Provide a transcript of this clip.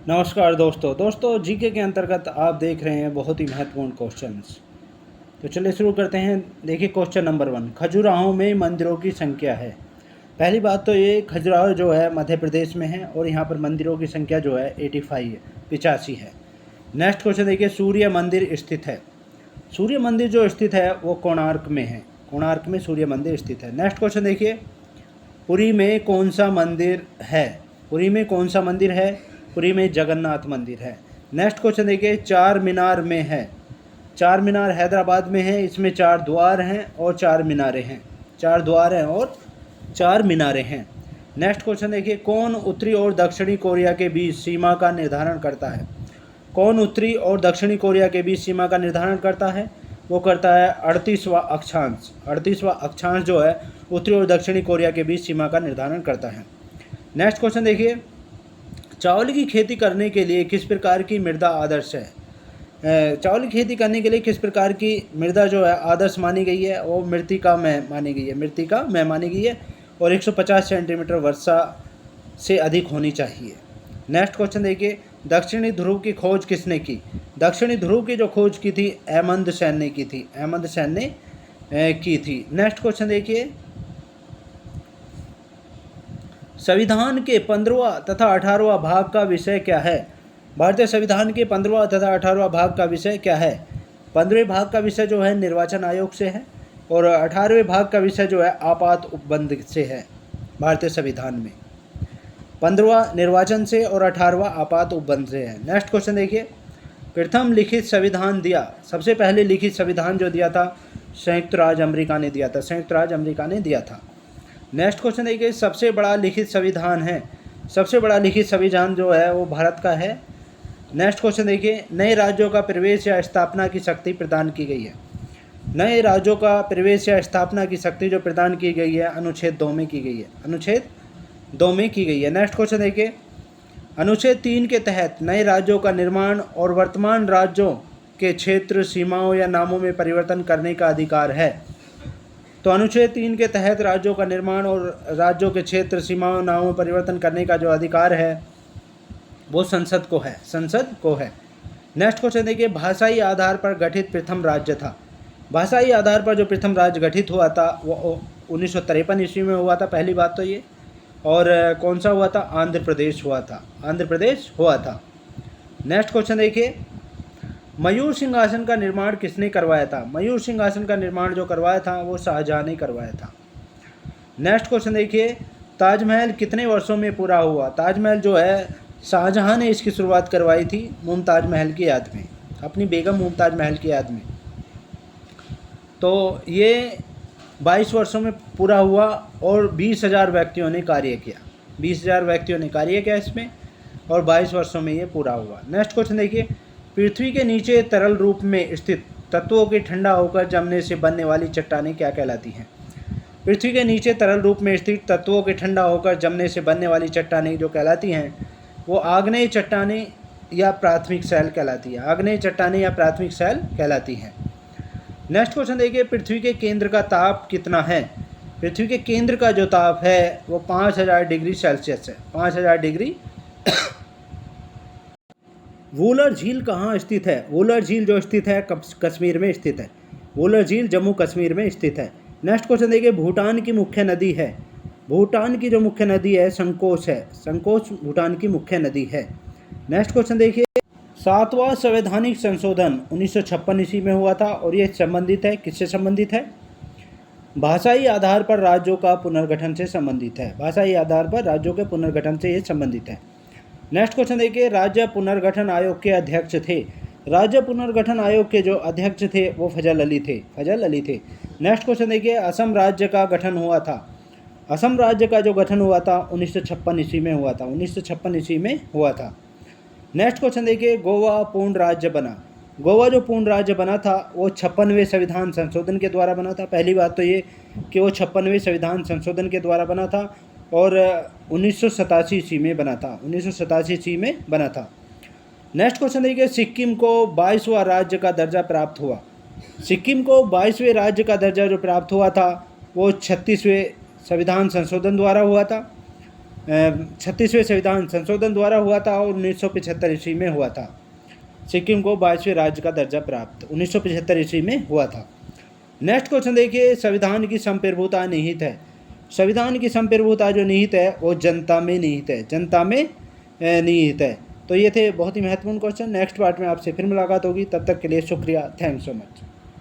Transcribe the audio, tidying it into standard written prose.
नमस्कार दोस्तों जीके के अंतर्गत आप देख रहे हैं बहुत ही महत्वपूर्ण क्वेश्चंस। तो चलिए शुरू करते हैं। देखिए क्वेश्चन नंबर 1, खजुराहो में मंदिरों की संख्या है। पहली बात तो ये खजुराहो जो है मध्य प्रदेश में है और यहाँ पर मंदिरों की संख्या जो है 85 है। नेक्स्ट क्वेश्चन देखिए, सूर्य मंदिर स्थित है। सूर्य मंदिर जो स्थित है वो कोणार्क में है। कोणार्क में सूर्य मंदिर स्थित है। नेक्स्ट क्वेश्चन देखिए, पुरी में कौन सा मंदिर है। पुरी में कौन सा मंदिर है? पुरी में जगन्नाथ मंदिर है। नेक्स्ट क्वेश्चन देखिए, चार मीनार में है। चार मीनार हैदराबाद में है। इसमें 4 द्वार हैं और 4 मीनारें हैं। 4 द्वार हैं और 4 मीनारें हैं। नेक्स्ट क्वेश्चन देखिए, कौन उत्तरी और दक्षिणी कोरिया के बीच सीमा का निर्धारण करता है। कौन उत्तरी और दक्षिणी कोरिया के बीच सीमा का निर्धारण करता है? वो करता है 38वां अक्षांश। 38वां अक्षांश जो है उत्तरी और दक्षिणी कोरिया के बीच सीमा का निर्धारण करता है। नेक्स्ट क्वेश्चन देखिए, चावल की खेती करने के लिए किस प्रकार की मृदा आदर्श है। चावल की खेती करने के लिए किस प्रकार की मृदा जो है आदर्श मानी गई है? वो मृत्तिका में मानी गई है। मृत्तिका में मानी गई है और 150 सेंटीमीटर वर्षा से अधिक होनी चाहिए। नेक्स्ट क्वेश्चन देखिए, दक्षिणी ध्रुव की खोज किसने की? दक्षिणी ध्रुव की जो खोज की थी अहमद सेन ने की थी। अहमद सेन ने की थी। नेक्स्ट क्वेश्चन देखिए, संविधान के 15वां तथा 18वां भाग का विषय क्या है। भारतीय संविधान के 15वां तथा 18वां भाग का विषय क्या है? 15वें भाग का विषय जो है निर्वाचन आयोग से है और 18वें भाग का विषय जो है आपात उपबंध से है। भारतीय संविधान में 15वां निर्वाचन से और 18वां आपात उपबंध से है। नेक्स्ट क्वेश्चन देखिए, प्रथम लिखित संविधान दिया। सबसे पहले लिखित संविधान जो दिया था संयुक्त राज्य अमेरिका ने दिया था। संयुक्त राज्य अमेरिका ने दिया था। नेक्स्ट क्वेश्चन देखिए, सबसे बड़ा लिखित संविधान है। सबसे बड़ा लिखित संविधान जो है वो भारत का है। नेक्स्ट क्वेश्चन देखिए, नए राज्यों का प्रवेश या स्थापना की शक्ति प्रदान की गई है। नए राज्यों का प्रवेश या स्थापना की शक्ति जो प्रदान की गई है अनुच्छेद 2 में की गई है। अनुच्छेद 2 में की गई है। नेक्स्ट क्वेश्चन देखिए, अनुच्छेद 3 के तहत नए राज्यों का निर्माण और वर्तमान राज्यों के क्षेत्र सीमाओं या नामों में परिवर्तन करने का अधिकार है। तो अनुच्छेद 3 के तहत राज्यों का निर्माण और राज्यों के क्षेत्र सीमाओं नामों में परिवर्तन करने का जो अधिकार है वो संसद को है। संसद को है। नेक्स्ट क्वेश्चन देखिए, भाषाई आधार पर गठित प्रथम राज्य था। भाषाई आधार पर जो प्रथम राज्य गठित हुआ था वो 1953 ईस्वी में हुआ था। पहली बात तो ये। और कौन सा हुआ था? आंध्र प्रदेश हुआ था। आंध्र प्रदेश हुआ था। नेक्स्ट क्वेश्चन देखिए, मयूर सिंहासन का निर्माण किसने करवाया था? मयूर सिंहासन का निर्माण जो करवाया था वो शाहजहां ने करवाया था। नेक्स्ट क्वेश्चन देखिए, ताजमहल कितने वर्षों में पूरा हुआ? ताजमहल जो है शाहजहां ने इसकी शुरुआत करवाई थी मुमताज महल की याद में, अपनी बेगम मुमताज महल की याद में। तो ये 22 वर्षों में पूरा हुआ और 20,000 व्यक्तियों ने कार्य किया। 20,000 व्यक्तियों ने कार्य किया इसमें और 22 वर्षों में ये पूरा हुआ। नेक्स्ट क्वेश्चन देखिए, पृथ्वी के नीचे तरल रूप में स्थित तत्वों के ठंडा होकर जमने से बनने वाली चट्टानें क्या कहलाती हैं? पृथ्वी के नीचे तरल रूप में स्थित तत्वों के ठंडा होकर जमने से बनने वाली चट्टानें जो कहलाती हैं वो आग्नेय चट्टानें या प्राथमिक शैल कहलाती है। आग्नेय चट्टानें या प्राथमिक शैल कहलाती हैं। नेक्स्ट क्वेश्चन देखिए, पृथ्वी के केंद्र का ताप कितना है? पृथ्वी के केंद्र का जो ताप है वो 5000 डिग्री सेल्सियस है। 5000 डिग्री। वूलर झील कहाँ स्थित है? वूलर झील जो स्थित है कश्मीर में स्थित है। वूलर झील जम्मू कश्मीर में स्थित है। नेक्स्ट क्वेश्चन देखिए, भूटान की मुख्य नदी है। भूटान की जो मुख्य नदी है संकोच है। संकोच भूटान की मुख्य नदी है। नेक्स्ट क्वेश्चन देखिए, 7वां संवैधानिक संशोधन 1956 ईस्वी में हुआ था और ये संबंधित है, किससे संबंधित है? भाषाई आधार पर राज्यों का पुनर्गठन से संबंधित है। भाषाई आधार पर राज्यों के पुनर्गठन से ये संबंधित है। नेक्स्ट क्वेश्चन देखिए, राज्य पुनर्गठन आयोग के अध्यक्ष थे। राज्य पुनर्गठन आयोग के जो अध्यक्ष थे वो फजल अली थे। फजल अली थे। नेक्स्ट क्वेश्चन देखिए, असम राज्य का गठन हुआ था। असम राज्य का जो गठन हुआ था 1956 ईस्वी में हुआ था। 1956 ईस्वी में हुआ था। नेक्स्ट क्वेश्चन देखिए, गोवा पूर्ण राज्य बना। गोवा जो पूर्ण राज्य बना था वो 56वें संविधान संशोधन के द्वारा बना था। पहली बात तो ये कि वो 56वें संविधान संशोधन के द्वारा बना था और 1987 ईस्वी में बना था। 1987 ईस्वी में बना था। नेक्स्ट क्वेश्चन देखिए, सिक्किम को 22वां राज्य का दर्जा प्राप्त हुआ। सिक्किम को 22वें राज्य का दर्जा जो प्राप्त हुआ था वो 36वें संविधान संशोधन द्वारा हुआ था। 36वें संविधान संशोधन द्वारा हुआ था और 1975 ईस्वी में हुआ था। सिक्किम को 22वें राज्य का दर्जा प्राप्त 1975 ईस्वी में हुआ था। नेक्स्ट क्वेश्चन देखिए, संविधान की संप्रभुता निहित है। संविधान की संप्रभुता जो निहित है वो जनता में निहित है, जनता में निहित है। तो ये थे बहुत ही महत्वपूर्ण क्वेश्चन। नेक्स्ट पार्ट में आपसे फिर मुलाकात होगी, तब तक के लिए शुक्रिया, थैंक्स सो मच।